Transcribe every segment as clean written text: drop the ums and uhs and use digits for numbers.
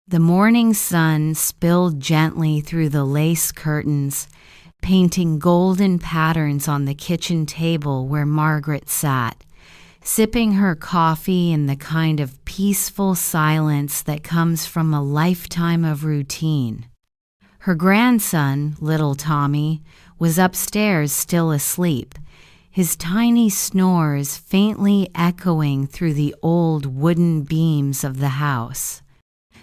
The morning sun spilled gently through the lace curtains, painting golden patterns on the kitchen table where Margaret sat, sipping her coffee in the kind of peaceful silence that comes from a lifetime of routine. Her grandson, little Tommy, was upstairs still asleep, his tiny snores faintly echoing through the old wooden beams of the house.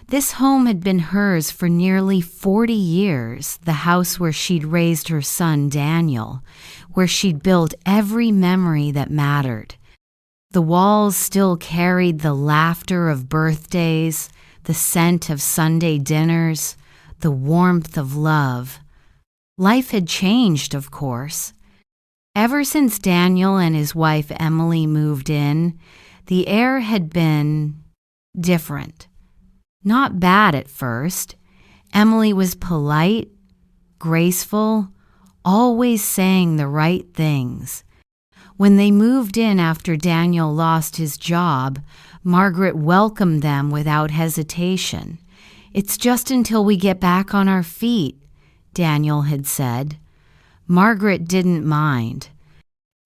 This home had been hers for nearly 40 years, the house where she'd raised her son Daniel, where she'd built every memory that mattered. The walls still carried the laughter of birthdays, the scent of Sunday dinners, the warmth of love. Life had changed, of course. Ever since Daniel and his wife Emily moved in, the air had been different. Not bad at first. Emily was polite, graceful, always saying the right things. When they moved in after Daniel lost his job, Margaret welcomed them without hesitation. "It's just until we get back on our feet," Daniel had said. Margaret didn't mind.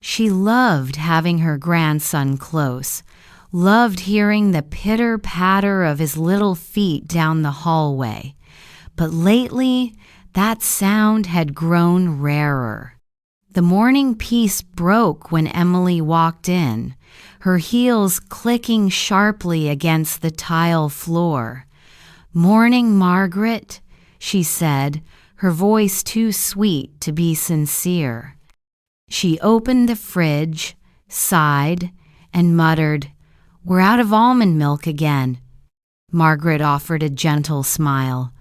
She loved having her grandson close, loved hearing the pitter-patter of his little feet down the hallway. But lately, that sound had grown rarer. The morning peace broke when Emily walked in, her heels clicking sharply against the tile floor. "Morning, Margaret," she said, her voice too sweet to be sincere. She opened the fridge, sighed, and muttered, "We're out of almond milk again." Margaret offered a gentle smile.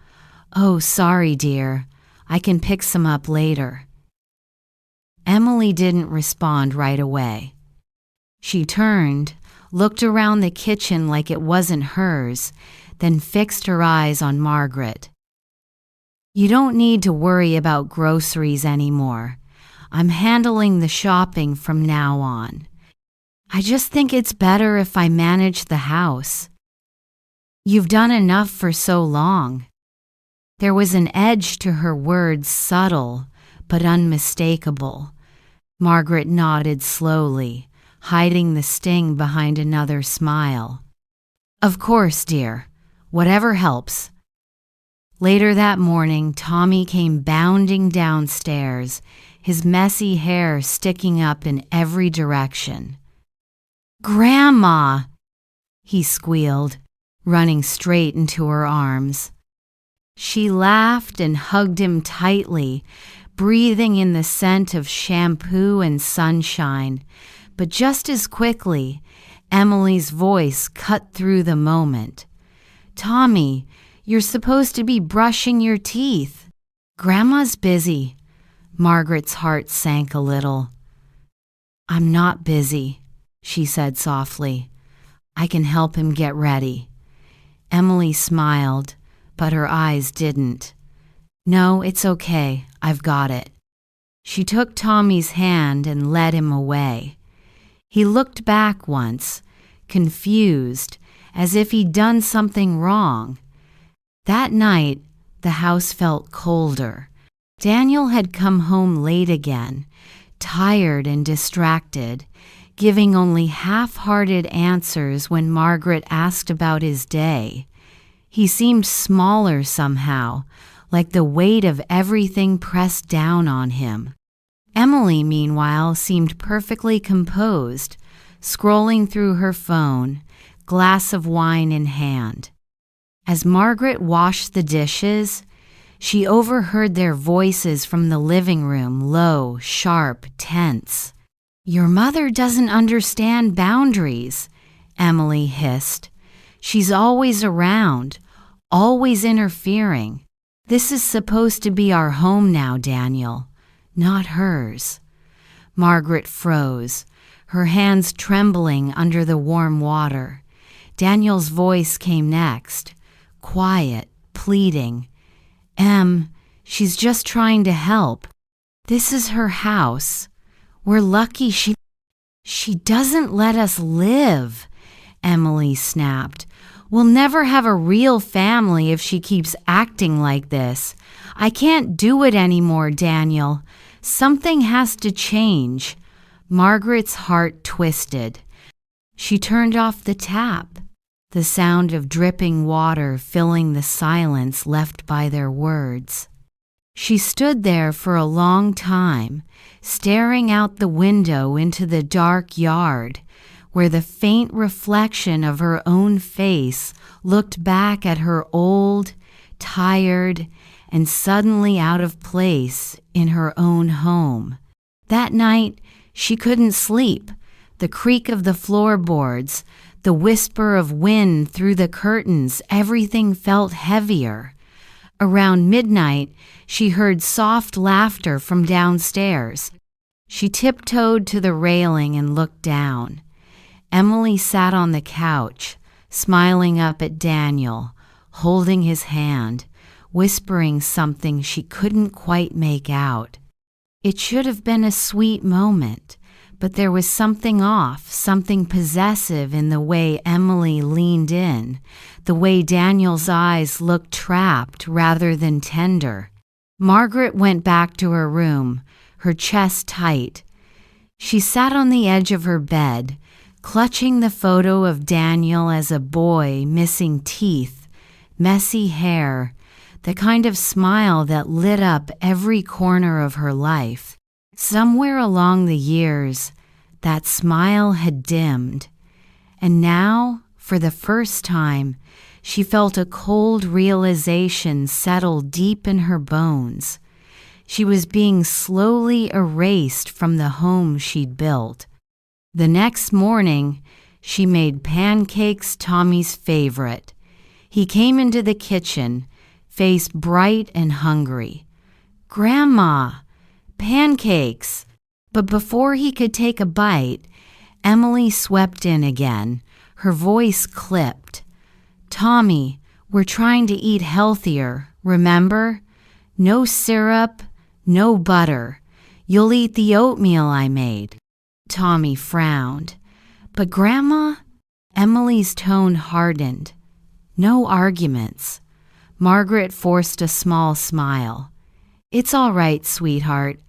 "Oh, sorry, dear. I can pick some up later." Emily didn't respond right away. She turned, looked around the kitchen like it wasn't hers, then fixed her eyes on Margaret. "You don't need to worry about groceries anymore. I'm handling the shopping from now on. I just think it's better if I manage the house. You've done enough for so long." There was an edge to her words, subtle but unmistakable. Margaret nodded slowly, hiding the sting behind another smile. "Of course, dear. Whatever helps." Later that morning, Tommy came bounding downstairs, his messy hair sticking up in every direction. "Grandma!" he squealed, running straight into her arms. She laughed and hugged him tightly, breathing in the scent of shampoo and sunshine. But just as quickly, Emily's voice cut through the moment. "Tommy, you're supposed to be brushing your teeth." "Grandma's busy." Margaret's heart sank a little. "I'm not busy," she said softly. "I can help him get ready." Emily smiled, but her eyes didn't. "No, it's okay. I've got it." She took Tommy's hand and led him away. He looked back once, confused, as if he'd done something wrong. That night, the house felt colder. Daniel had come home late again, tired and distracted, giving only half-hearted answers when Margaret asked about his day. He seemed smaller somehow, like the weight of everything pressed down on him. Emily, meanwhile, seemed perfectly composed, scrolling through her phone, glass of wine in hand. As Margaret washed the dishes, she overheard their voices from the living room, low, sharp, tense. "Your mother doesn't understand boundaries," Emily hissed. "She's always around, always interfering. This is supposed to be our home now, Daniel, not hers." Margaret froze, her hands trembling under the warm water. Daniel's voice came next, quiet, pleading. She's just trying to help. This is her house. We're lucky she doesn't let us live," Emily snapped. We'll never have a real family if she keeps acting like this. I can't do it anymore, Daniel. Something has to change." Margaret's heart twisted. She turned off the tap, the sound of dripping water filling the silence left by their words. She stood there for a long time, staring out the window into the dark yard, where the faint reflection of her own face looked back at her old, tired, and suddenly out of place in her own home. That night, she couldn't sleep. The creak of the floorboards, the whisper of wind through the curtains, everything felt heavier. Around midnight, she heard soft laughter from downstairs. She tiptoed to the railing and looked down. Emily sat on the couch, smiling up at Daniel, holding his hand, whispering something she couldn't quite make out. It should have been a sweet moment, but there was something off, something possessive in the way Emily leaned in, the way Daniel's eyes looked trapped rather than tender. Margaret went back to her room, her chest tight. She sat on the edge of her bed, clutching the photo of Daniel as a boy, missing teeth, messy hair, the kind of smile that lit up every corner of her life. Somewhere along the years, that smile had dimmed, and now, for the first time, she felt a cold realization settle deep in her bones. She was being slowly erased from the home she'd built. The next morning, she made pancakes, Tommy's favorite. He came into the kitchen, face bright and hungry. "Grandma, pancakes!" But before he could take a bite, Emily swept in again, her voice clipped. "Tommy, we're trying to eat healthier, remember? No syrup, no butter. You'll eat the oatmeal I made." Tommy frowned. "But Grandma?" Emily's tone hardened. "No arguments." Margaret forced a small smile. "It's all right, sweetheart.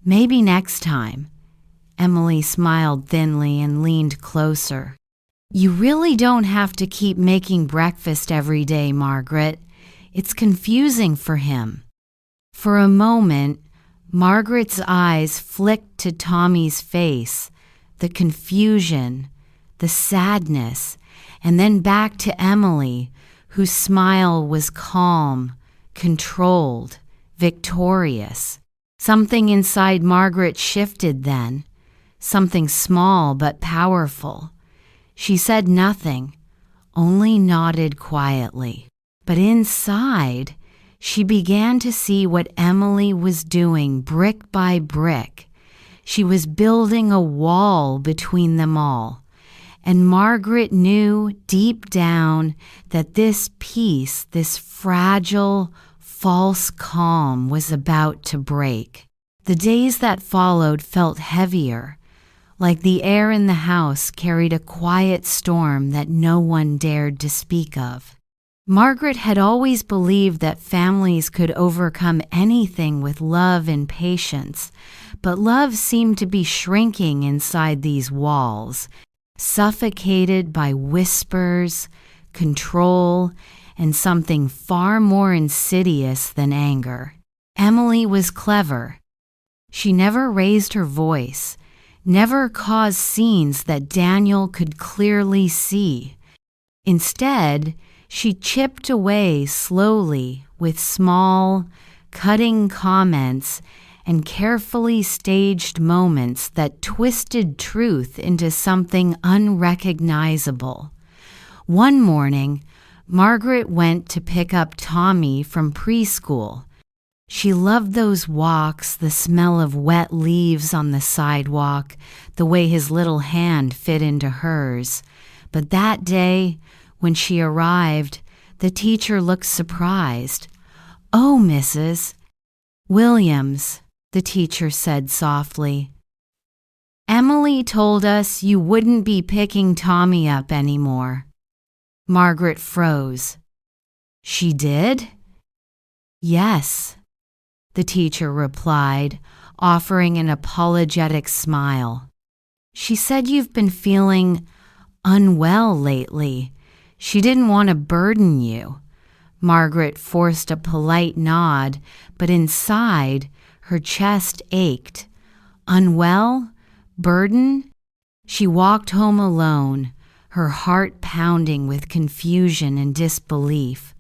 Maybe next time." Emily smiled thinly and leaned closer. "You really don't have to keep making breakfast every day, Margaret. It's confusing for him." For a moment, Margaret's eyes flicked to Tommy's face, the confusion, the sadness, and then back to Emily, whose smile was calm, controlled, victorious. Something inside Margaret shifted then, something small but powerful. She said nothing, only nodded quietly. But inside, she began to see what Emily was doing brick by brick. She was building a wall between them all. And Margaret knew deep down that this peace, this fragile, false calm was about to break. The days that followed felt heavier, like the air in the house carried a quiet storm that no one dared to speak of. Margaret had always believed that families could overcome anything with love and patience, but love seemed to be shrinking inside these walls, suffocated by whispers, control, and something far more insidious than anger. Emily was clever. She never raised her voice, never caused scenes that Daniel could clearly see. Instead, she chipped away slowly with small, cutting comments and carefully staged moments that twisted truth into something unrecognizable. One morning, Margaret went to pick up Tommy from preschool. She loved those walks, the smell of wet leaves on the sidewalk, the way his little hand fit into hers. But that day, when she arrived, the teacher looked surprised. "Oh, Mrs. Williams," the teacher said softly. "Emily told us you wouldn't be picking Tommy up anymore." Margaret froze. She did? Yes, the teacher replied, offering an apologetic smile. She said you've been feeling unwell lately. She didn't want to burden you. Margaret forced a polite nod, but inside, her chest ached. Unwell? Burden? She walked home alone, her heart pounding with confusion and disbelief.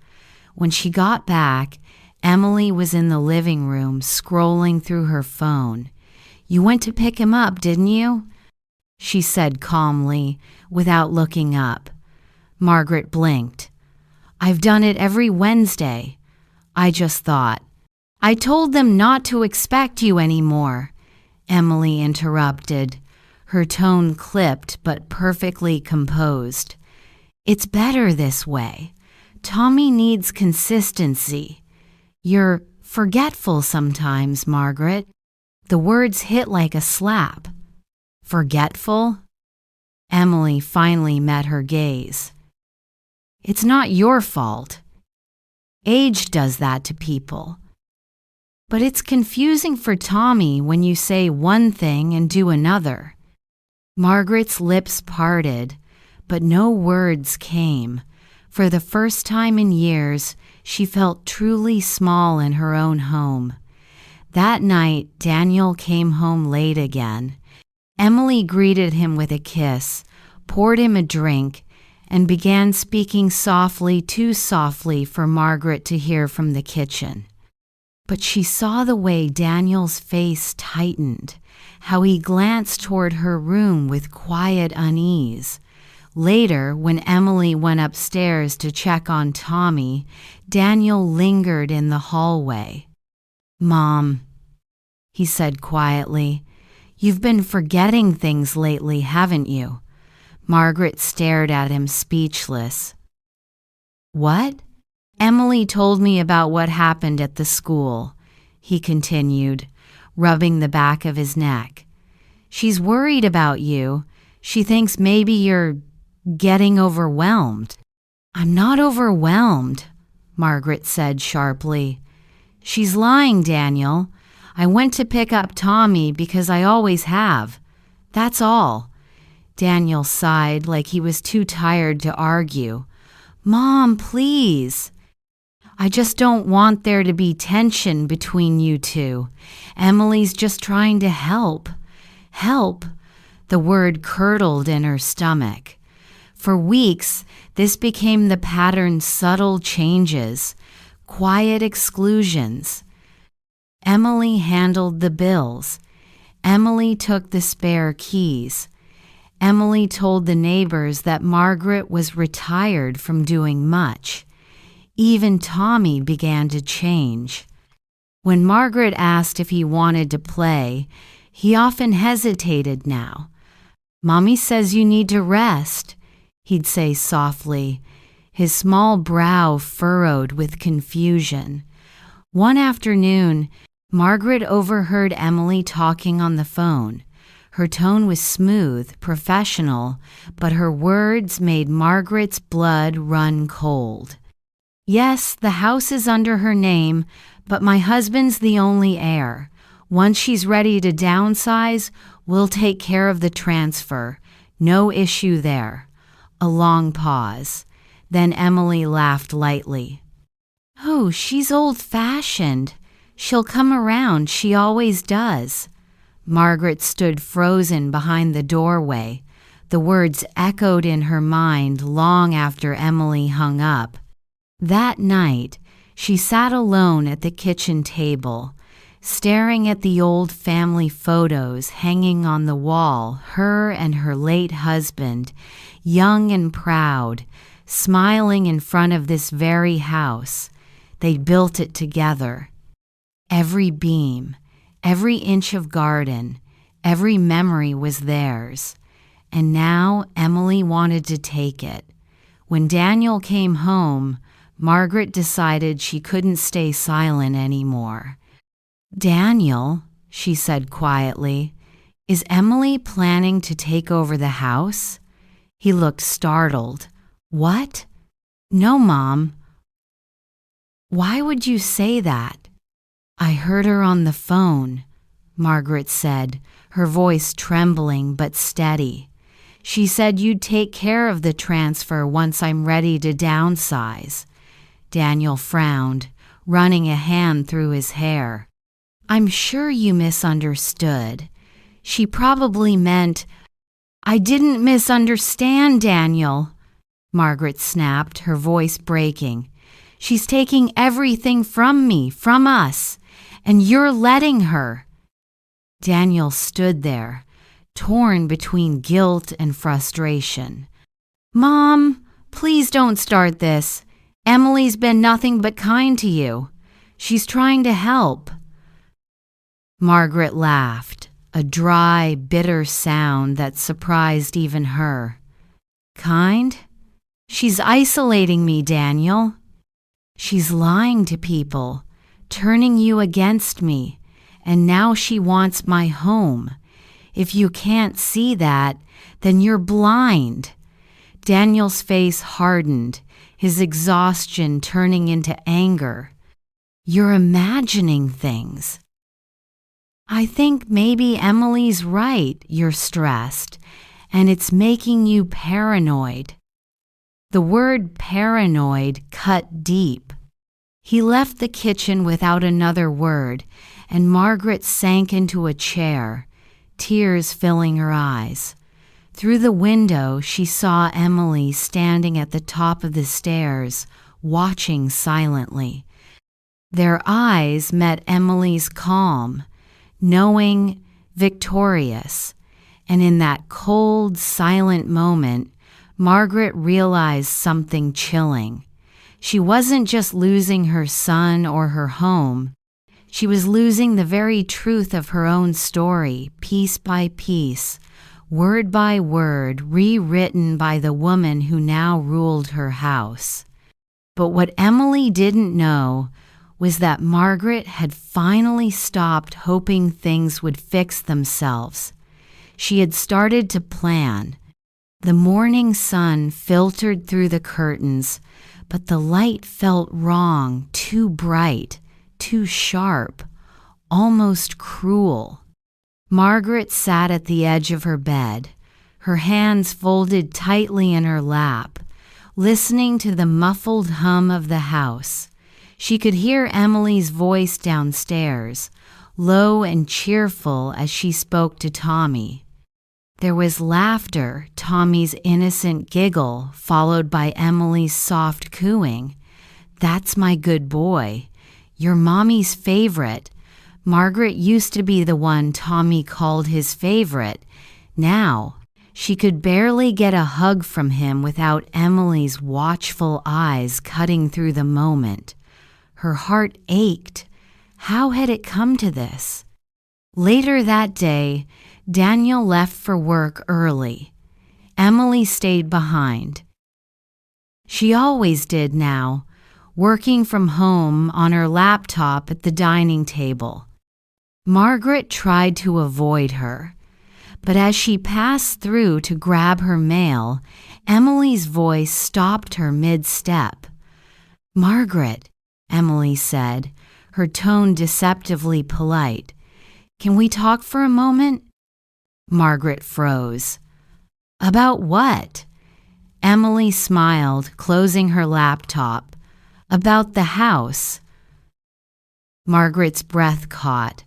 When she got back, Emily was in the living room scrolling through her phone. "You went to pick him up, didn't you?" she said calmly, without looking up. Margaret blinked. "I've done it every Wednesday. I just thought." "I told them not to expect you anymore," Emily interrupted, her tone clipped but perfectly composed. "It's better this way. Tommy needs consistency. You're forgetful sometimes, Margaret." The words hit like a slap. Forgetful? Emily finally met her gaze. "It's not your fault. Age does that to people. But it's confusing for Tommy when you say one thing and do another." Margaret's lips parted, but no words came. For the first time in years, she felt truly small in her own home. That night, Daniel came home late again. Emily greeted him with a kiss, poured him a drink, and began speaking softly, too softly for Margaret to hear from the kitchen. But she saw the way Daniel's face tightened, how he glanced toward her room with quiet unease. Later, when Emily went upstairs to check on Tommy, Daniel lingered in the hallway. "Mom," he said quietly, "you've been forgetting things lately, haven't you?" Margaret stared at him speechless. "What?" "Emily told me about what happened at the school," he continued, rubbing the back of his neck. "She's worried about you. She thinks maybe you're getting overwhelmed." "I'm not overwhelmed," Margaret said sharply. "She's lying, Daniel. I went to pick up Tommy because I always have. That's all." Daniel sighed like he was too tired to argue. "Mom, please." "I just don't want there to be tension between you two. Emily's just trying to help." "Help?" The word curdled in her stomach. For weeks, this became the pattern's subtle changes, quiet exclusions. Emily handled the bills. Emily took the spare keys. Emily told the neighbors that Margaret was retired from doing much. Even Tommy began to change. When Margaret asked if he wanted to play, he often hesitated now. "Mommy says you need to rest," he'd say softly, his small brow furrowed with confusion. One afternoon, Margaret overheard Emily talking on the phone. Her tone was smooth, professional, but her words made Margaret's blood run cold. "Yes, the house is under her name, but my husband's the only heir. Once she's ready to downsize, we'll take care of the transfer. No issue there." A long pause. Then Emily laughed lightly. "Oh, she's old-fashioned. She'll come around, she always does." Margaret stood frozen behind the doorway. The words echoed in her mind long after Emily hung up. That night, she sat alone at the kitchen table, staring at the old family photos hanging on the wall, her and her late husband, young and proud, smiling in front of this very house. They'd built it together. Every beam, every inch of garden, every memory was theirs. And now Emily wanted to take it. When Daniel came home, Margaret decided she couldn't stay silent anymore. "Daniel," she said quietly, "is Emily planning to take over the house?" He looked startled. "What?" No, Mom. Why would you say that? I heard her on the phone, Margaret said, her voice trembling but steady. She said you'd take care of the transfer once I'm ready to downsize. Daniel frowned, running a hand through his hair. I'm sure you misunderstood. She probably meant, I didn't misunderstand, Daniel, Margaret snapped, her voice breaking. She's taking everything from me, from us, and you're letting her. Daniel stood there, torn between guilt and frustration. Mom, please don't start this. Emily's been nothing but kind to you. She's trying to help. Margaret laughed, a dry, bitter sound that surprised even her. Kind? She's isolating me, Daniel. She's lying to people, turning you against me, and now she wants my home. If you can't see that, then you're blind. Daniel's face hardened, his exhaustion turning into anger. You're imagining things. I think maybe Emily's right, you're stressed, and it's making you paranoid. The word paranoid cut deep. He left the kitchen without another word, and Margaret sank into a chair, tears filling her eyes. Through the window, she saw Emily standing at the top of the stairs, watching silently. Their eyes met Emily's calm, knowing, victorious, and in that cold, silent moment, Margaret realized something chilling. She wasn't just losing her son or her home. She was losing the very truth of her own story, piece by piece, word by word, rewritten by the woman who now ruled her house. But what Emily didn't know was that Margaret had finally stopped hoping things would fix themselves. She had started to plan. The morning sun filtered through the curtains, but the light felt wrong, too bright, too sharp, almost cruel. Margaret sat at the edge of her bed, her hands folded tightly in her lap, listening to the muffled hum of the house. She could hear Emily's voice downstairs, low and cheerful as she spoke to Tommy. There was laughter, Tommy's innocent giggle, followed by Emily's soft cooing. That's my good boy. You're Mommy's favorite. Margaret used to be the one Tommy called his favorite. Now, she could barely get a hug from him without Emily's watchful eyes cutting through the moment. Her heart ached. How had it come to this? Later that day, Daniel left for work early. Emily stayed behind. She always did now, working from home on her laptop at the dining table. Margaret tried to avoid her, but as she passed through to grab her mail, Emily's voice stopped her mid-step. Margaret, Emily said, her tone deceptively polite. Can we talk for a moment? Margaret froze. About what? Emily smiled, closing her laptop. About the house. Margaret's breath caught.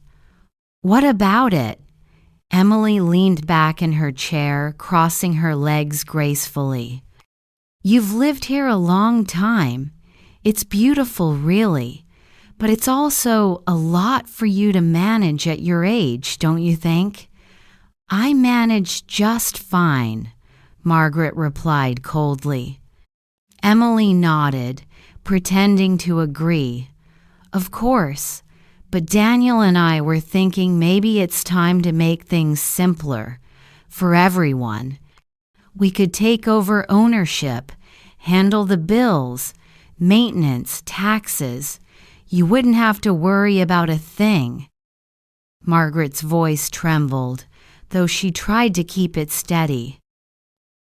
What about it? Emily leaned back in her chair, crossing her legs gracefully. You've lived here a long time. It's beautiful, really. But it's also a lot for you to manage at your age, don't you think? I manage just fine, Margaret replied coldly. Emily nodded, pretending to agree. Of course, but Daniel and I were thinking maybe it's time to make things simpler for everyone. We could take over ownership, handle the bills, maintenance, taxes. You wouldn't have to worry about a thing. Margaret's voice trembled, though she tried to keep it steady.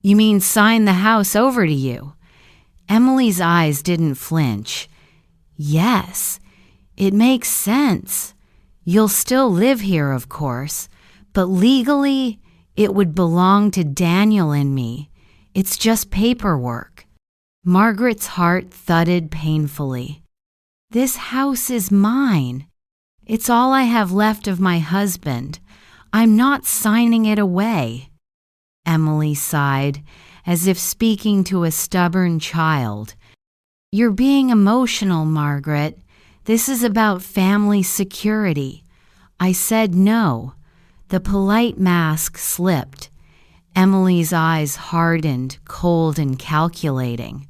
You mean sign the house over to you? Emily's eyes didn't flinch. Yes, it makes sense. You'll still live here, of course, but legally, it would belong to Daniel and me. It's just paperwork. Margaret's heart thudded painfully. This house is mine. It's all I have left of my husband. I'm not signing it away. Emily sighed, as if speaking to a stubborn child. You're being emotional, Margaret. This is about family security. I said no. The polite mask slipped. Emily's eyes hardened, cold and calculating.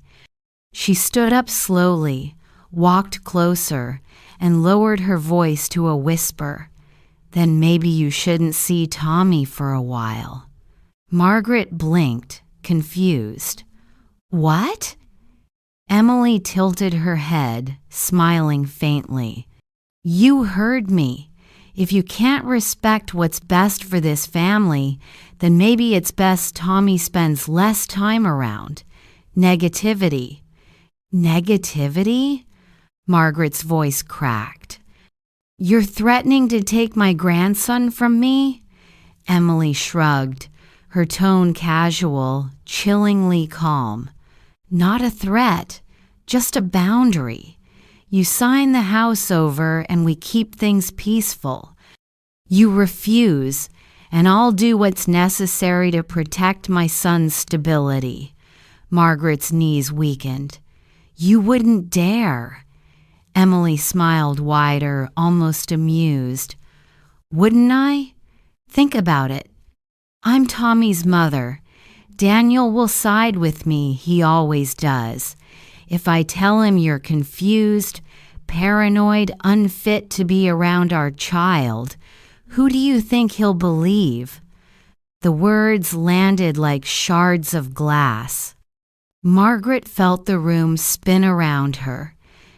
She stood up slowly, walked closer, and lowered her voice to a whisper. Then maybe you shouldn't see Tommy for a while. Margaret blinked, confused. What? Emily tilted her head, smiling faintly. You heard me. If you can't respect what's best for this family, then maybe it's best Tommy spends less time around. Negativity. Negativity? Margaret's voice cracked. You're threatening to take my grandson from me? Emily shrugged, her tone casual, chillingly calm. Not a threat, just a boundary. You sign the house over and we keep things peaceful. You refuse, and I'll do what's necessary to protect my son's stability. Margaret's knees weakened. You wouldn't dare. Emily smiled wider, almost amused. Wouldn't I? Think about it. I'm Tommy's mother. Daniel will side with me, he always does. If I tell him you're confused, paranoid, unfit to be around our child, who do you think he'll believe? The words landed like shards of glass. Margaret felt the room spin around her.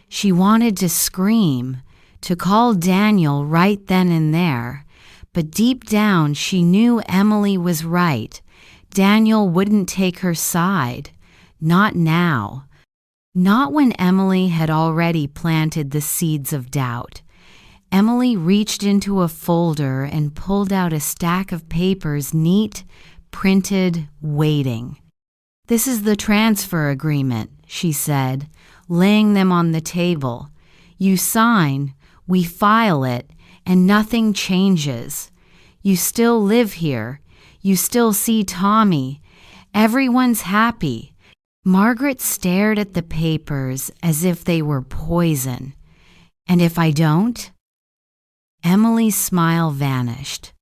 She wanted to scream, to call Daniel right then and there, but deep down she knew Emily was right. Daniel wouldn't take her side. Not now. Not when Emily had already planted the seeds of doubt. Emily reached into a folder and pulled out a stack of papers, neat, printed, waiting. This is the transfer agreement, she said, laying them on the table. You sign, we file it, and nothing changes. You still live here. You still see Tommy. Everyone's happy. Margaret stared at the papers as if they were poison. And if I don't? Emily's smile vanished.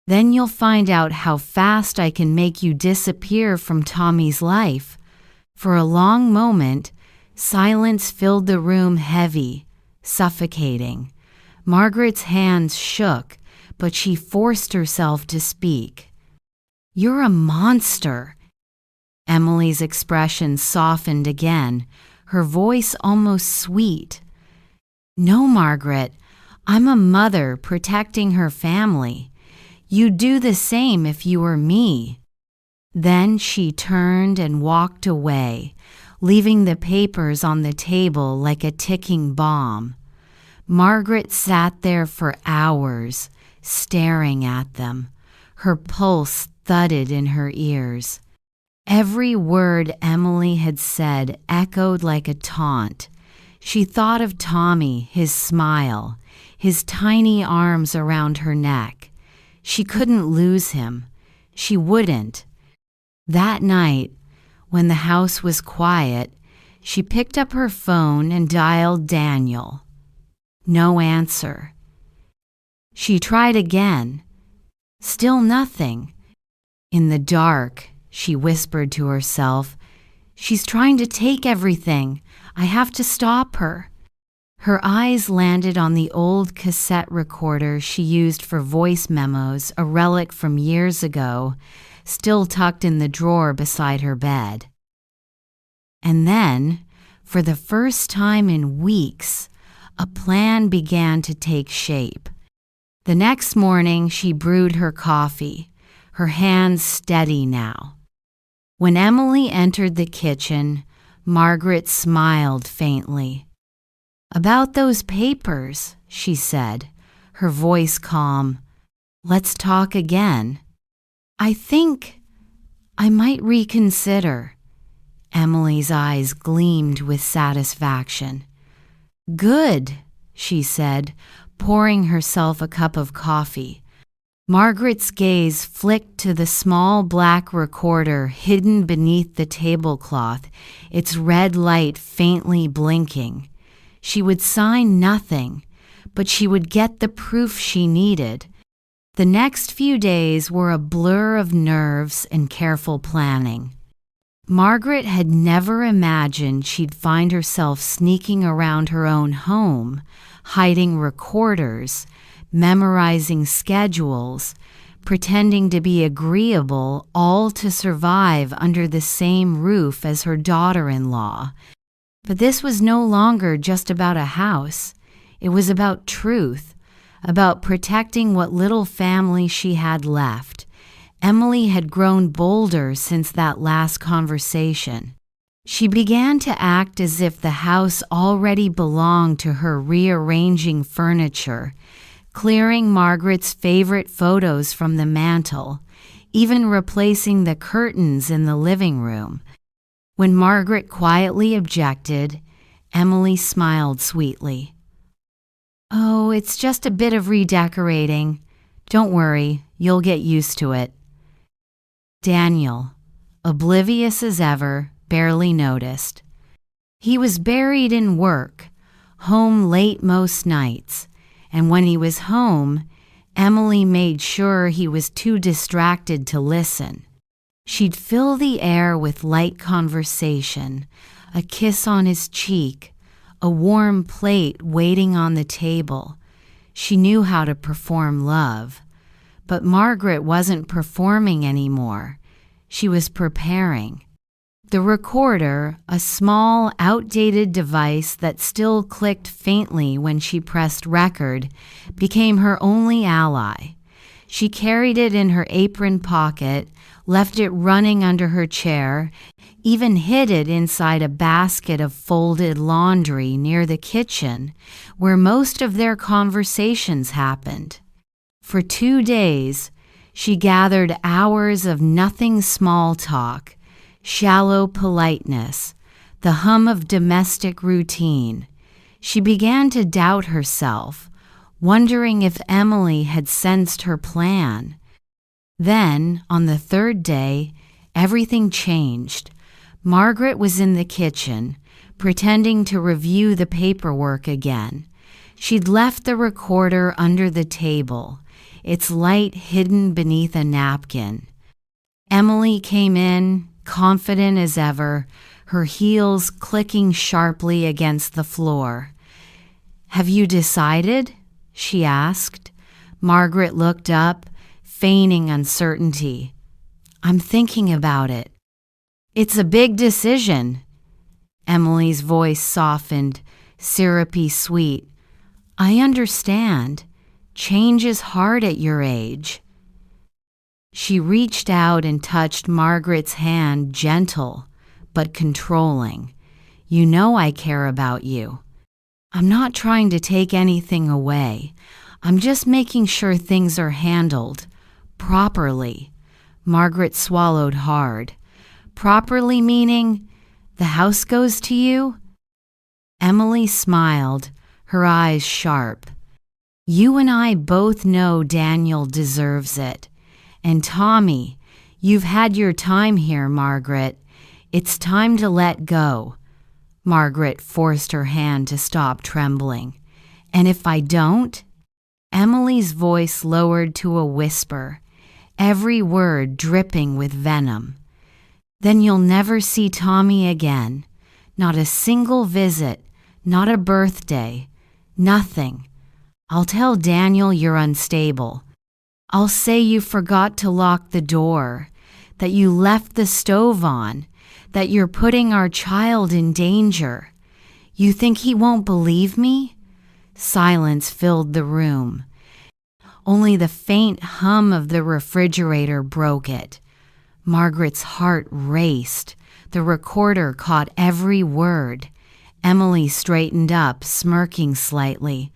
Then you'll find out how fast I can make you disappear from Tommy's life. For a long moment, silence filled the room heavy, suffocating. Margaret's hands shook, but she forced herself to speak. You're a monster. Emily's expression softened again, her voice almost sweet. No, Margaret, I'm a mother protecting her family. You'd do the same if you were me. Then she turned and walked away, leaving the papers on the table like a ticking bomb. Margaret sat there for hours, staring at them. Her pulse thudded in her ears. Every word Emily had said echoed like a taunt. She thought of Tommy, his smile, his tiny arms around her neck. She couldn't lose him. She wouldn't. That night, when the house was quiet, she picked up her phone and dialed Daniel. No answer. She tried again. Still nothing. In the dark, she whispered to herself, she's trying to take everything. I have to stop her. Her eyes landed on the old cassette recorder she used for voice memos, a relic from years ago, still tucked in the drawer beside her bed. And then, for the first time in weeks, a plan began to take shape. The next morning, she brewed her coffee, her hands steady now. When Emily entered the kitchen, Margaret smiled faintly. "About those papers," she said, her voice calm. "Let's talk again." "I think I might reconsider." Emily's eyes gleamed with satisfaction. "Good," she said, pouring herself a cup of coffee. Margaret's gaze flicked to the small black recorder hidden beneath the tablecloth, its red light faintly blinking. She would sign nothing, but she would get the proof she needed. The next few days were a blur of nerves and careful planning. Margaret had never imagined she'd find herself sneaking around her own home, hiding recorders, memorizing schedules, pretending to be agreeable, all to survive under the same roof as her daughter-in-law. But this was no longer just about a house. It was about truth, about protecting what little family she had left. Emily had grown bolder since that last conversation. She began to act as if the house already belonged to her, rearranging furniture, clearing Margaret's favorite photos from the mantel, even replacing the curtains in the living room. When Margaret quietly objected, Emily smiled sweetly. "Oh, it's just a bit of redecorating. Don't worry, you'll get used to it." Daniel, oblivious as ever, barely noticed. He was buried in work, home late most nights, and when he was home, Emily made sure he was too distracted to listen. She'd fill the air with light conversation, a kiss on his cheek, a warm plate waiting on the table. She knew how to perform love. But Margaret wasn't performing anymore. She was preparing. The recorder, a small, outdated device that still clicked faintly when she pressed record, became her only ally. She carried it in her apron pocket, left it running under her chair, even hid it inside a basket of folded laundry near the kitchen, where most of their conversations happened. For 2 days, she gathered hours of nothing small talk, shallow politeness, the hum of domestic routine. She began to doubt herself, wondering if Emily had sensed her plan. Then, on the 3rd day, everything changed. Margaret was in the kitchen, pretending to review the paperwork again. She'd left the recorder under the table, its light hidden beneath a napkin. Emily came in, confident as ever, her heels clicking sharply against the floor. "Have you decided?" she asked. Margaret looked up, feigning uncertainty. "I'm thinking about it." "It's a big decision." Emily's voice softened, syrupy sweet. "I understand. Change is hard at your age." She reached out and touched Margaret's hand, gentle but controlling. "You know I care about you. I'm not trying to take anything away. I'm just making sure things are handled properly." Margaret swallowed hard. "Properly meaning the house goes to you?" Emily smiled, her eyes sharp. "You and I both know Daniel deserves it. And Tommy, you've had your time here, Margaret. It's time to let go." Margaret forced her hand to stop trembling. "And if I don't?" Emily's voice lowered to a whisper, every word dripping with venom. "Then you'll never see Tommy again. Not a single visit, not a birthday, nothing. I'll tell Daniel you're unstable. I'll say you forgot to lock the door, that you left the stove on, that you're putting our child in danger. You think he won't believe me?" Silence filled the room. Only the faint hum of the refrigerator broke it. Margaret's heart raced, The recorder caught every word. Emily straightened up, smirking slightly.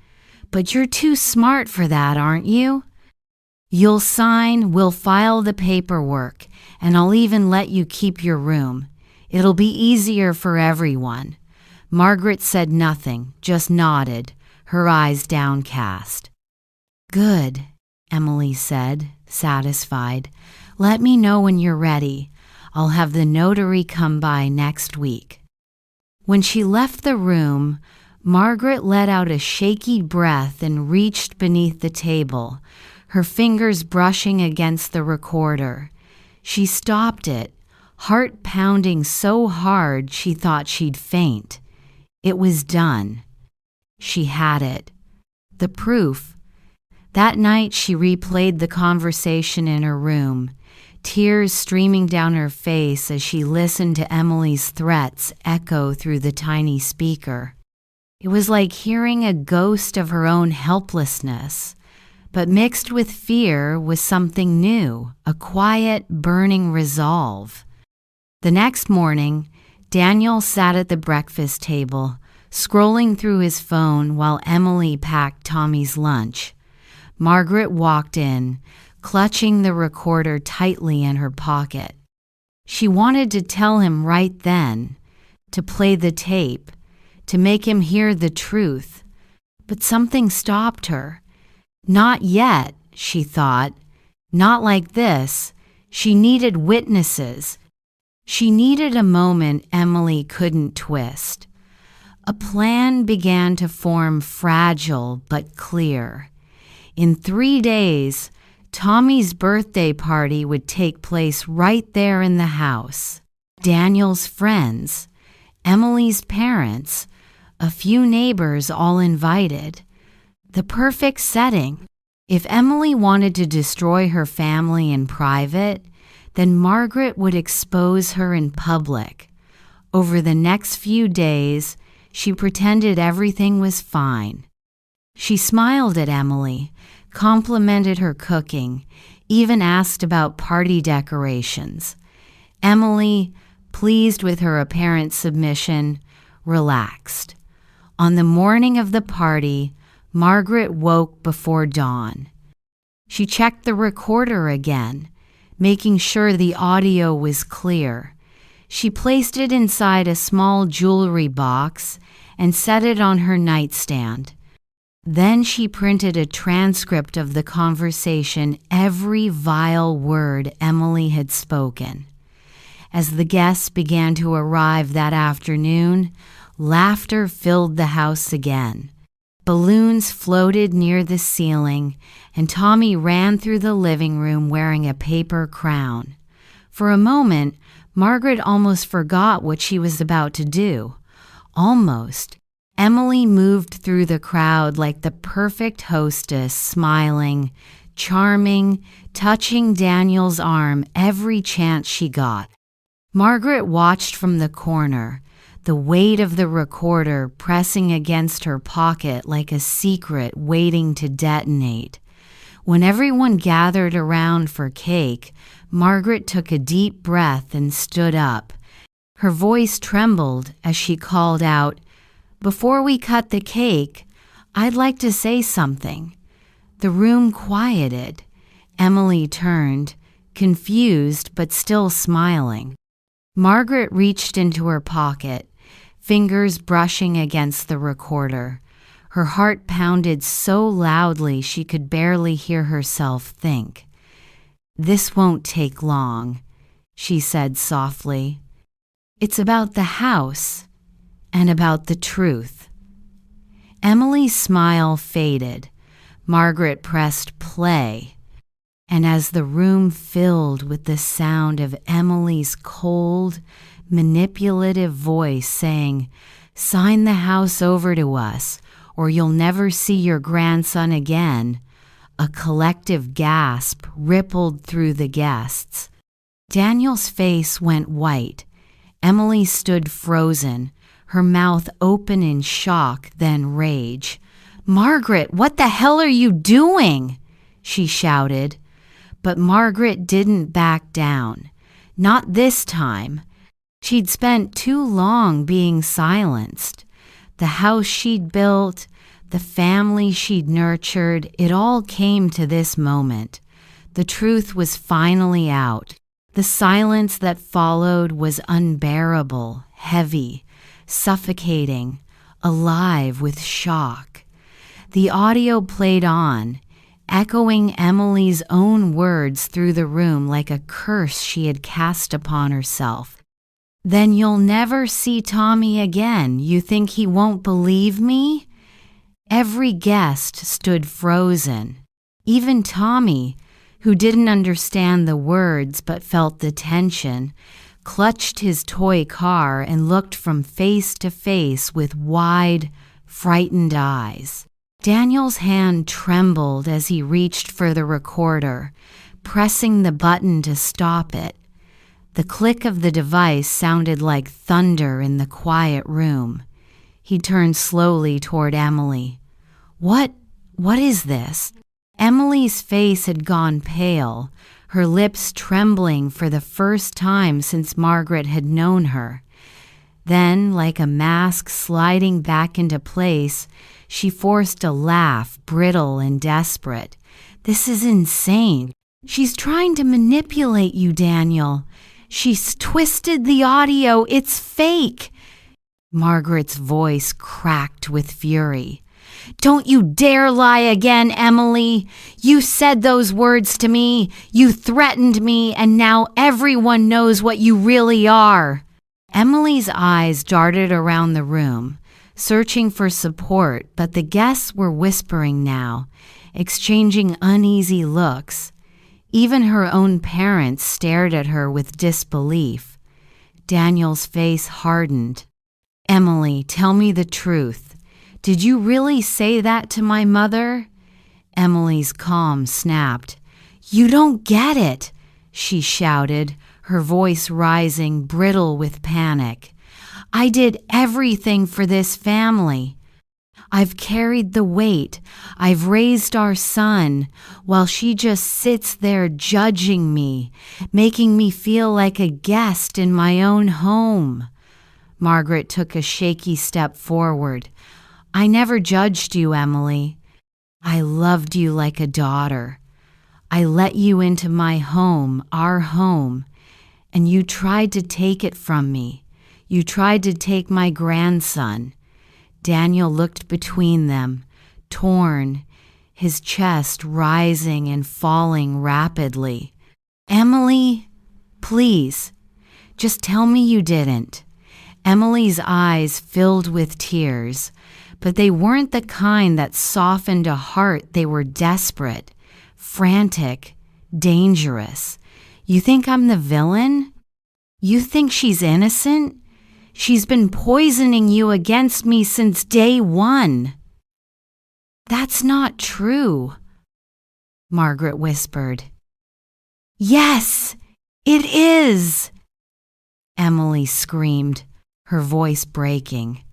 "But you're too smart for that, aren't you? You'll sign, we'll file the paperwork, and I'll even let you keep your room. It'll be easier for everyone." Margaret said nothing, just nodded, her eyes downcast. "Good," Emily said, satisfied. "Let me know when you're ready. I'll have the notary come by next week." When she left the room, Margaret let out a shaky breath and reached beneath the table, her fingers brushing against the recorder. She stopped it, heart pounding so hard she thought she'd faint. It was done. She had it. The proof. That night she replayed the conversation in her room, tears streaming down her face as she listened to Emily's threats echo through the tiny speaker. It was like hearing a ghost of her own helplessness, but mixed with fear was something new, a quiet, burning resolve. The next morning, Daniel sat at the breakfast table, scrolling through his phone while Emily packed Tommy's lunch. Margaret walked in, clutching the recorder tightly in her pocket. She wanted to tell him right then, to play the tape, to make him hear the truth. But something stopped her. Not yet, she thought. Not like this. She needed witnesses. She needed a moment Emily couldn't twist. A plan began to form, fragile but clear. In 3 days, Tommy's birthday party would take place right there in the house. Daniel's friends, Emily's parents, a few neighbors all invited. The perfect setting. If Emily wanted to destroy her family in private, then Margaret would expose her in public. Over the next few days, she pretended everything was fine. She smiled at Emily, complimented her cooking, even asked about party decorations. Emily, pleased with her apparent submission, relaxed. On the morning of the party, Margaret woke before dawn. She checked the recorder again, making sure the audio was clear. She placed it inside a small jewelry box and set it on her nightstand. Then she printed a transcript of the conversation, every vile word Emily had spoken. As the guests began to arrive that afternoon, laughter filled the house again. Balloons floated near the ceiling, and Tommy ran through the living room wearing a paper crown. For a moment, Margaret almost forgot what she was about to do. Almost. Emily moved through the crowd like the perfect hostess, smiling, charming, touching Daniel's arm every chance she got. Margaret watched from the corner, the weight of the recorder pressing against her pocket like a secret waiting to detonate. When everyone gathered around for cake, Margaret took a deep breath and stood up. Her voice trembled as she called out, "Before we cut the cake, I'd like to say something." The room quieted. Emily turned, confused but still smiling. Margaret reached into her pocket, fingers brushing against the recorder. Her heart pounded so loudly she could barely hear herself think. "This won't take long," she said softly. "It's about the house and about the truth." Emily's smile faded. Margaret pressed play, and as the room filled with the sound of Emily's cold, manipulative voice saying, "Sign the house over to us, or you'll never see your grandson again," a collective gasp rippled through the guests. Daniel's face went white. Emily stood frozen, her mouth open in shock, then rage. "Margaret, what the hell are you doing?" she shouted. But Margaret didn't back down. Not this time. She'd spent too long being silenced. The house she'd built, the family she'd nurtured, it all came to this moment. The truth was finally out. The silence that followed was unbearable, heavy, suffocating, alive with shock. The audio played on, echoing Emily's own words through the room like a curse she had cast upon herself. "Then you'll never see Tommy again. You think he won't believe me?" Every guest stood frozen. Even Tommy, who didn't understand the words but felt the tension, clutched his toy car and looked from face to face with wide, frightened eyes. Daniel's hand trembled as he reached for the recorder, pressing the button to stop it. The click of the device sounded like thunder in the quiet room. He turned slowly toward Emily. What is this?" Emily's face had gone pale, her lips trembling for the first time since Margaret had known her. Then, like a mask sliding back into place, she forced a laugh, brittle and desperate. "This is insane. She's trying to manipulate you, Daniel. She's twisted the audio. It's fake." Margaret's voice cracked with fury. "Don't you dare lie again, Emily. You said those words to me. You threatened me, and now everyone knows what you really are." Emily's eyes darted around the room, searching for support, but the guests were whispering now, exchanging uneasy looks. Even her own parents stared at her with disbelief. Daniel's face hardened. "Emily, tell me the truth. Did you really say that to my mother?" Emily's calm snapped. "You don't get it," she shouted, her voice rising, brittle with panic. "I did everything for this family. I've carried the weight. I've raised our son, while she just sits there judging me, making me feel like a guest in my own home." Margaret took a shaky step forward. "I never judged you, Emily. I loved you like a daughter. I let you into my home, our home, and you tried to take it from me. You tried to take my grandson." Daniel looked between them, torn, his chest rising and falling rapidly. "Emily, please, just tell me you didn't." Emily's eyes filled with tears, but they weren't the kind that softened a heart. They were desperate, frantic, dangerous. "You think I'm the villain? You think she's innocent? She's been poisoning you against me since day one." "That's not true," Margaret whispered. "Yes, it is," Emily screamed, her voice breaking.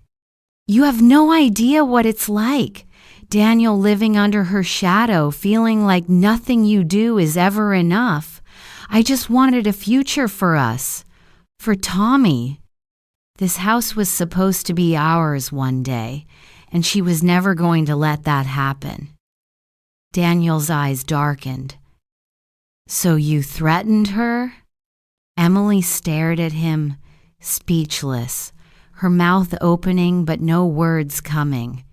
"You have no idea what it's like, Daniel living under her shadow, feeling like nothing you do is ever enough. I just wanted a future for us, for Tommy. This house was supposed to be ours one day, and she was never going to let that happen." Daniel's eyes darkened. "So you threatened her?" Emily stared at him, speechless, her mouth opening but no words coming.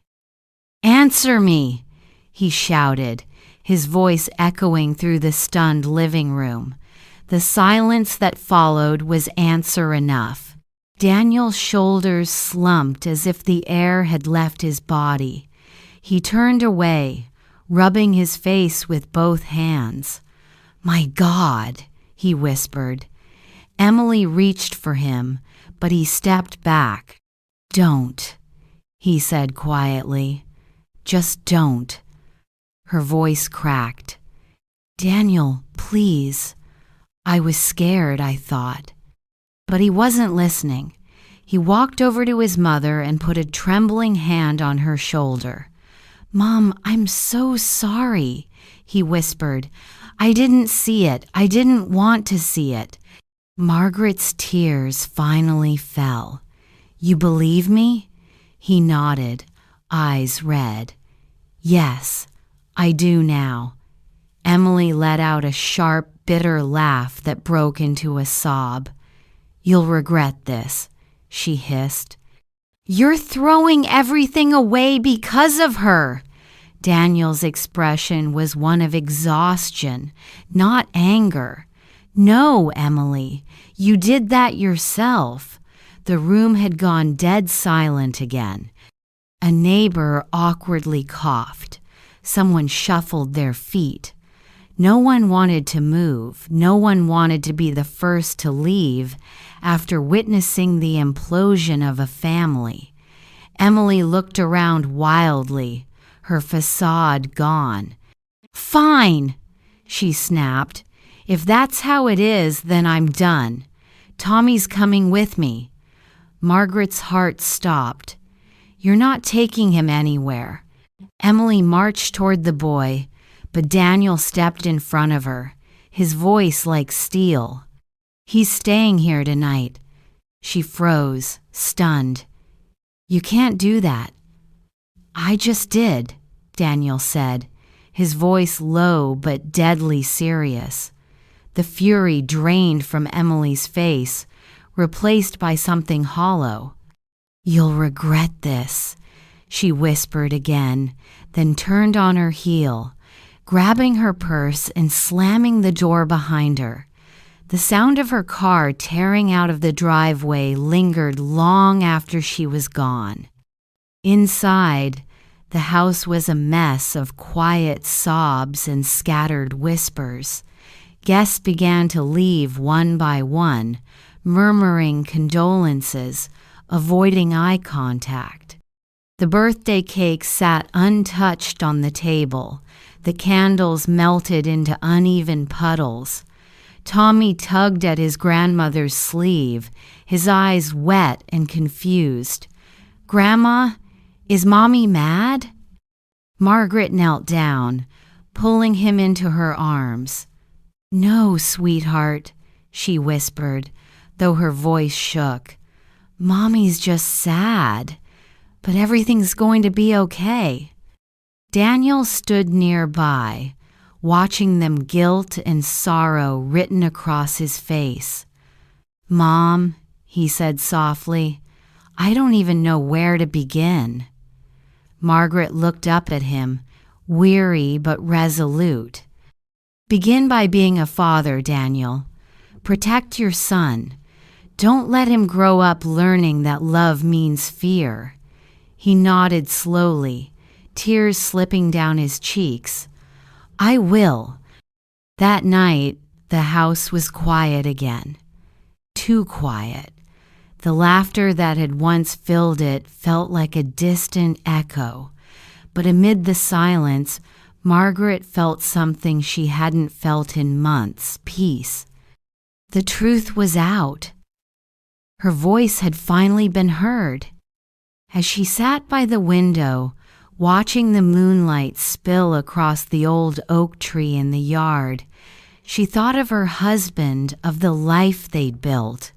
"Answer me," he shouted, his voice echoing through the stunned living room. The silence that followed was answer enough. Daniel's shoulders slumped as if the air had left his body. He turned away, rubbing his face with both hands. "My God," he whispered. Emily reached for him, but he stepped back. "Don't," he said quietly. "Just don't." Her voice cracked. "Daniel, please. I was scared, I thought." But he wasn't listening. He walked over to his mother and put a trembling hand on her shoulder. "Mom, I'm so sorry," he whispered. "I didn't see it. I didn't want to see it." Margaret's tears finally fell. "You believe me?" He nodded, eyes red. "Yes, I do now." Emily let out a sharp, bitter laugh that broke into a sob. "You'll regret this," she hissed. "You're throwing everything away because of her." Daniel's expression was one of exhaustion, not anger. "No, Emily, you did that yourself." The room had gone dead silent again. A neighbor awkwardly coughed. Someone shuffled their feet. No one wanted to move. No one wanted to be the first to leave after witnessing the implosion of a family. Emily looked around wildly, her facade gone. "Fine," she snapped. "If that's how it is, then I'm done. Tommy's coming with me." Margaret's heart stopped. "You're not taking him anywhere." Emily marched toward the boy, but Daniel stepped in front of her, his voice like steel. "He's staying here tonight." She froze, stunned. "You can't do that." "I just did," Daniel said, his voice low but deadly serious. The fury drained from Emily's face, replaced by something hollow. "You'll regret this," she whispered again, then turned on her heel, grabbing her purse and slamming the door behind her. The sound of her car tearing out of the driveway lingered long after she was gone. Inside, the house was a mess of quiet sobs and scattered whispers. Guests began to leave one by one, murmuring condolences, avoiding eye contact. The birthday cake sat untouched on the table. The candles melted into uneven puddles. Tommy tugged at his grandmother's sleeve, his eyes wet and confused. "Grandma, is Mommy mad?" Margaret knelt down, pulling him into her arms. "No, sweetheart," she whispered, though her voice shook. "Mommy's just sad, but everything's going to be okay." Daniel stood nearby, watching them, guilt and sorrow written across his face. "Mom," he said softly, "I don't even know where to begin." Margaret looked up at him, weary but resolute. "Begin by being a father, Daniel. Protect your son. Don't let him grow up learning that love means fear." He nodded slowly, tears slipping down his cheeks. "I will." That night, the house was quiet again. Too quiet. The laughter that had once filled it felt like a distant echo. But amid the silence, Margaret felt something she hadn't felt in months: peace. The truth was out. Her voice had finally been heard. As she sat by the window, watching the moonlight spill across the old oak tree in the yard, she thought of her husband, of the life they'd built,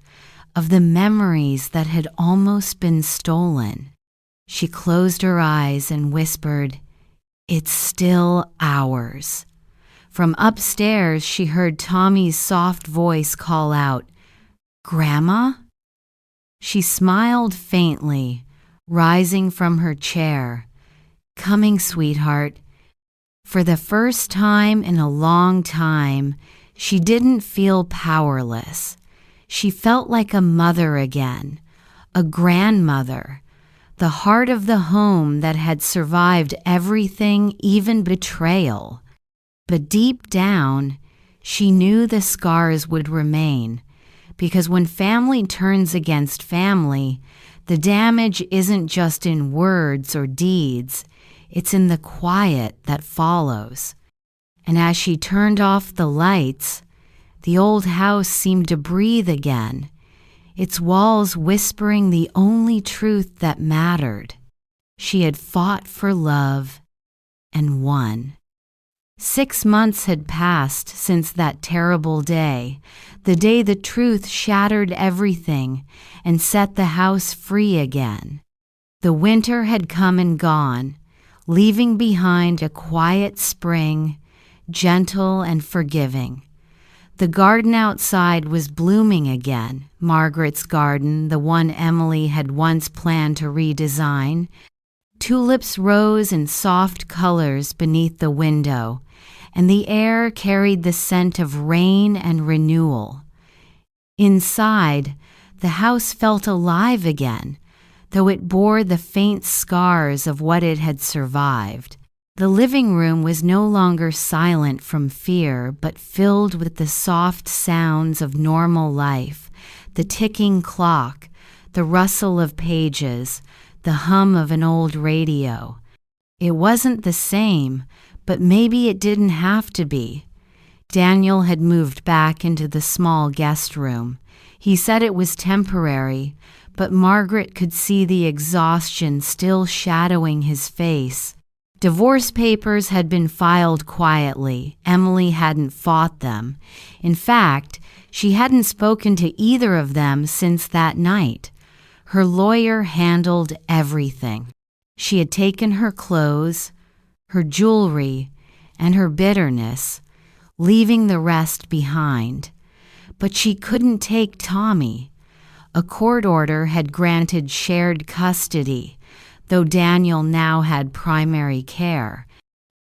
of the memories that had almost been stolen. She closed her eyes and whispered, "It's still ours." From upstairs, she heard Tommy's soft voice call out, "Grandma?" She smiled faintly, rising from her chair. "Coming, sweetheart." For the first time in a long time, she didn't feel powerless. She felt like a mother again, a grandmother, the heart of the home that had survived everything, even betrayal. But deep down, she knew the scars would remain, because when family turns against family, the damage isn't just in words or deeds, it's in the quiet that follows. And as she turned off the lights, the old house seemed to breathe again, its walls whispering the only truth that mattered. She had fought for love and won. 6 months had passed since that terrible day, the day the truth shattered everything and set the house free again. The winter had come and gone, leaving behind a quiet spring, gentle and forgiving. The garden outside was blooming again, Margaret's garden, the one Emily had once planned to redesign. Tulips rose in soft colors beneath the window, and the air carried the scent of rain and renewal. Inside, the house felt alive again, though it bore the faint scars of what it had survived. The living room was no longer silent from fear, but filled with the soft sounds of normal life, the ticking clock, the rustle of pages, the hum of an old radio. It wasn't the same, but maybe it didn't have to be. Daniel had moved back into the small guest room. He said it was temporary, but Margaret could see the exhaustion still shadowing his face. Divorce papers had been filed quietly. Emily hadn't fought them. In fact, she hadn't spoken to either of them since that night. Her lawyer handled everything. She had taken her clothes, her jewelry, and her bitterness, leaving the rest behind. But she couldn't take Tommy. A court order had granted shared custody, though Daniel now had primary care.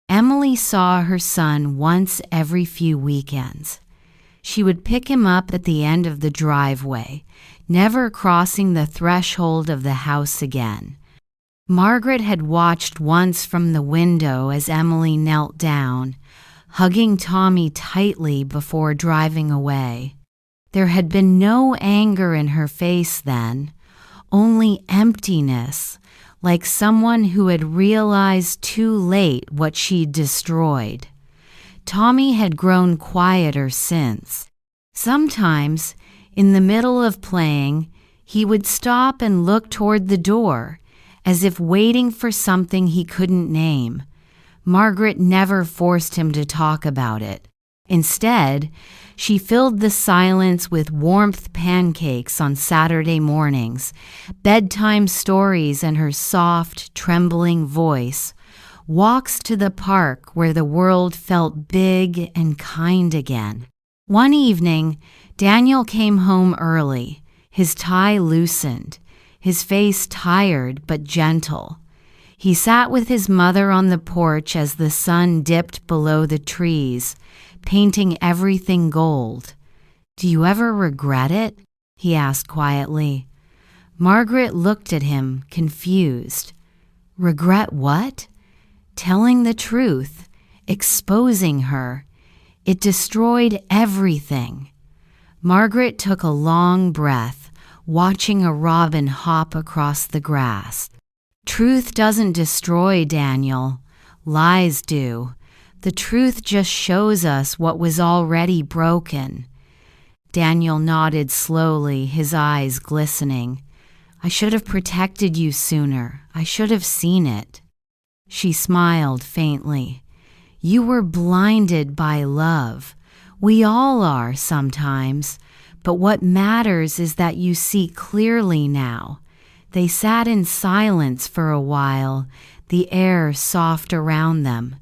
Emily saw her son once every few weekends. She would pick him up at the end of the driveway, never crossing the threshold of the house again. Margaret had watched once from the window as Emily knelt down, hugging Tommy tightly before driving away. There had been no anger in her face then, only emptiness, like someone who had realized too late what she'd destroyed. Tommy had grown quieter since. Sometimes, in the middle of playing, he would stop and look toward the door, as if waiting for something he couldn't name. Margaret never forced him to talk about it. Instead, she filled the silence with warmth pancakes on Saturday mornings, bedtime stories in her soft, trembling voice, walks to the park where the world felt big and kind again. One evening, Daniel came home early, his tie loosened, his face tired but gentle. He sat with his mother on the porch as the sun dipped below the trees, painting everything gold. "Do you ever regret it?" he asked quietly. Margaret looked at him, confused. Regret what? Telling the truth, exposing her. It destroyed everything. Margaret took a long breath, watching a robin hop across the grass. Truth doesn't destroy, Daniel. Lies do. The truth just shows us what was already broken. Daniel nodded slowly, his eyes glistening. I should have protected you sooner. I should have seen it. She smiled faintly. You were blinded by love. We all are sometimes, but what matters is that you see clearly now. They sat in silence for a while, the air soft around them.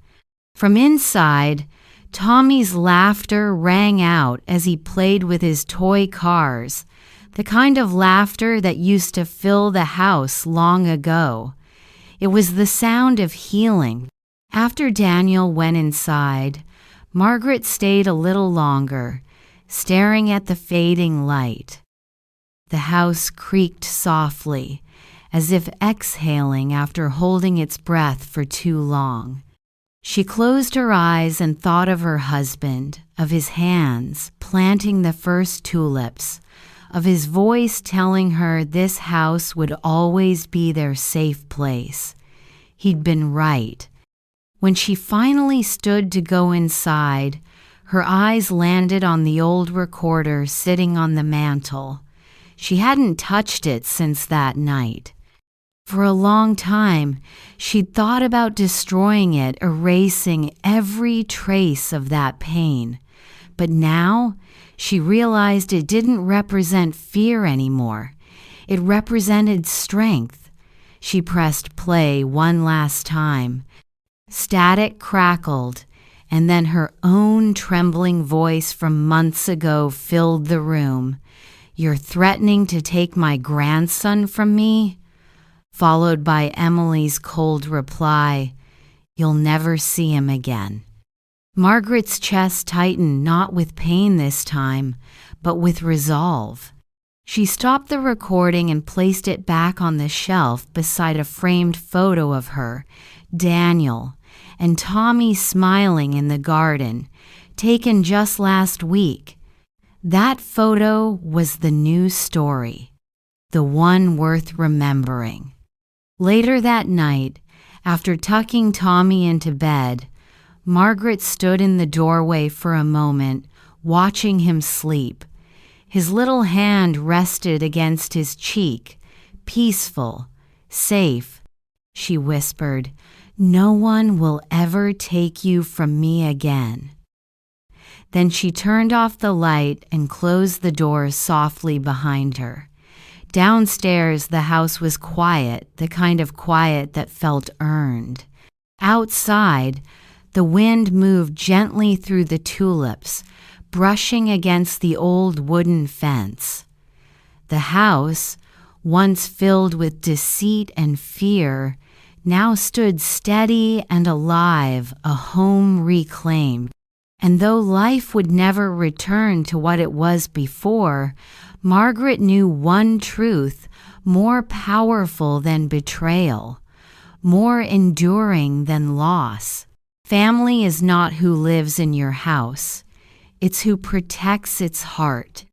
From inside, Tommy's laughter rang out as he played with his toy cars, the kind of laughter that used to fill the house long ago. It was the sound of healing. After Daniel went inside, Margaret stayed a little longer, staring at the fading light. The house creaked softly, as if exhaling after holding its breath for too long. She closed her eyes and thought of her husband, of his hands planting the first tulips, of his voice telling her this house would always be their safe place. He'd been right. When she finally stood to go inside, her eyes landed on the old recorder sitting on the mantel. She hadn't touched it since that night. For a long time, she'd thought about destroying it, erasing every trace of that pain. But now, she realized it didn't represent fear anymore. It represented strength. She pressed play one last time. Static crackled, and then her own trembling voice from months ago filled the room. "You're threatening to take my grandson from me?" Followed by Emily's cold reply, "You'll never see him again." Margaret's chest tightened, not with pain this time, but with resolve. She stopped the recording and placed it back on the shelf beside a framed photo of her, Daniel, and Tommy smiling in the garden, taken just last week. That photo was the new story, the one worth remembering. Later that night, after tucking Tommy into bed, Margaret stood in the doorway for a moment, watching him sleep. His little hand rested against his cheek, peaceful, safe. She whispered, "No one will ever take you from me again." Then she turned off the light and closed the door softly behind her. Downstairs, the house was quiet, the kind of quiet that felt earned. Outside, the wind moved gently through the tulips, brushing against the old wooden fence. The house, once filled with deceit and fear, now stood steady and alive, a home reclaimed. And though life would never return to what it was before, Margaret knew one truth more powerful than betrayal, more enduring than loss. Family is not who lives in your house. It's who protects its heart.